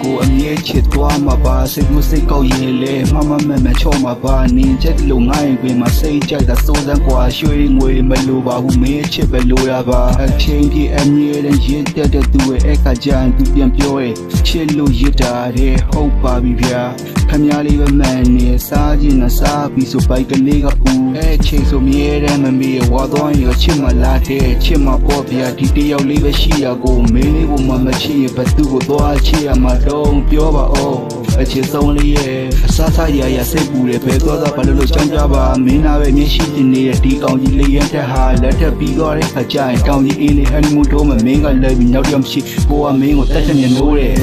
ကိုအမြဲချစ်သွားမှာပါစိတ်မစိတ်ကောက်ရင်လေမမမမချော့မှာပါနင်းချက်လုံငိုင်းပြင်မှာစိတ်ကြိုက်တာစိုးစမ်းกว่าရွှေငွေမလိုပါဘူးမင်းချစ်ပဲလိုရပါအချင်းကြီးအမြဲတမ်းရစ်တက်တဲ့သူရဲ့အခါကျရင်သူပြန်ပြောရဲ့ချစ်လို့ရစ်တာတဲ့ဟုတ်ပါပြီဗျာခမည်းလေးပဲမှန်နေစားခြင်းနဲ့စားပြီးဆိုပိုက်ကလေးကပူချိန်ဆိုမြဲတယ်မမေးဝါသွားရင်ချစ်မလားတဲ့ချစ်မပေါ့ဗျာဒီတယောက်လေးပဲရှိရကိုမင်းလေးကိုမချစ်ရဘသူကိုသွားချစ်ရမှာတော့ပြောပါဦးအချစ်ဆုံးလေးရဲ့အစားစားရရစိတ်ပူတယ်ဘယ်တော့ဘာလို့ကြောင်းကြပါမင်းသားပဲမျက်ရှိတင်နေတဲ့ဒီကောင်ကြီးလေးရတဲ့ဟာလက်ထပ်ပြီးတော့တဲ့ခါကျရင်တောင်ကြီးအေးလေးဟန်နီမူန်တော့မင်းကလည်းပြီးနောက်တစ်မရှိကိုကမင်းကိုတက်ချင်နေလို့တဲ့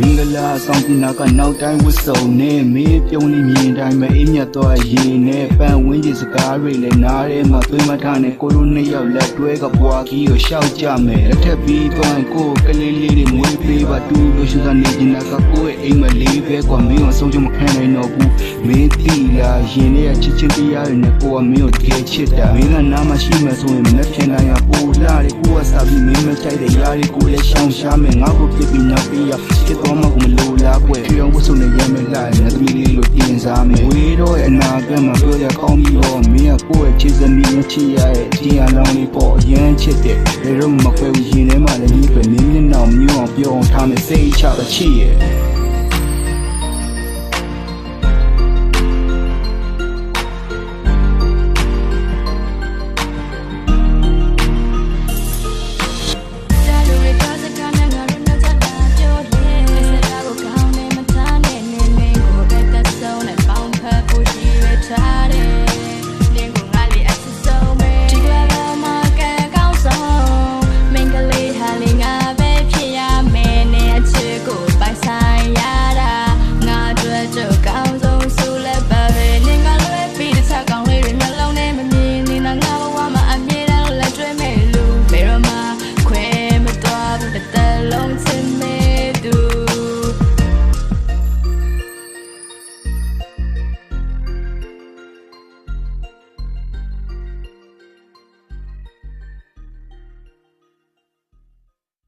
မင်္ဂလာဆောင်ပြနာကနောက်တိုင်းဝတ်စုံနဲ့မေးပြုံးနေမြင်တိုင်းမအေးမြတ်တော့ရင်နဲ့ပန်းဝင်းကြီးစကားတွေလည်းနားထဲမှာသွေးမထားနဲ့ကိုလိုနှစ်ယောက်လက်တွဲကပွားကြီးကိုရှောက်ကြမယ်လက်ထက်ပြီးသွားကိုကလေးလေးတွေမွေးပေးပါတူလို့ရှိနေကြနာကကိုရဲ့အိမ်မလေးပဲကွာမင်းကိုဆုံးချမခံနိုင်တော့ဘူးမင်းတီလာရင်နဲ့ချစ်ချင်းတရားတွေနဲ့ကိုကမင်းကိုတကယ်ချစ်တာမင်းကနားမရှိမှဆိုရင်မဖြစ်နိုင်ရပို့လာတယ်ကိုကစားပြီးမင်းမကြိုက်တဲ့ယားတွေကိုလည်းရှောင်ရှားမယ်ငါ့ကိုပြပြီးနောက်ပြီးရဖြစ်တော့မှကိုမလိုလားကွယ်ပြောင်းဝတ်စုံနဲ့ရမ်းမလိုက်နဲ့သမီးလေးလိုပြင်စားမယ်ဝေးတော့အနာကမှာပြောရကောင်းပြီးတော့မင်းကကိုယ့်ရဲ့ချစ်စမီးမချစ်ရရဲ့တရားလောင်းလေးပေါ့အရန်ချစ်တယ်ဘယ်တော့မှမခွဲဘူးရင်ထဲမှာလည်းဒီပဲမင်းမျက်နှာမျိုးအောင်ပြောအောင်ထားမယ်စိတ်ချပဲချစ်ရဲ့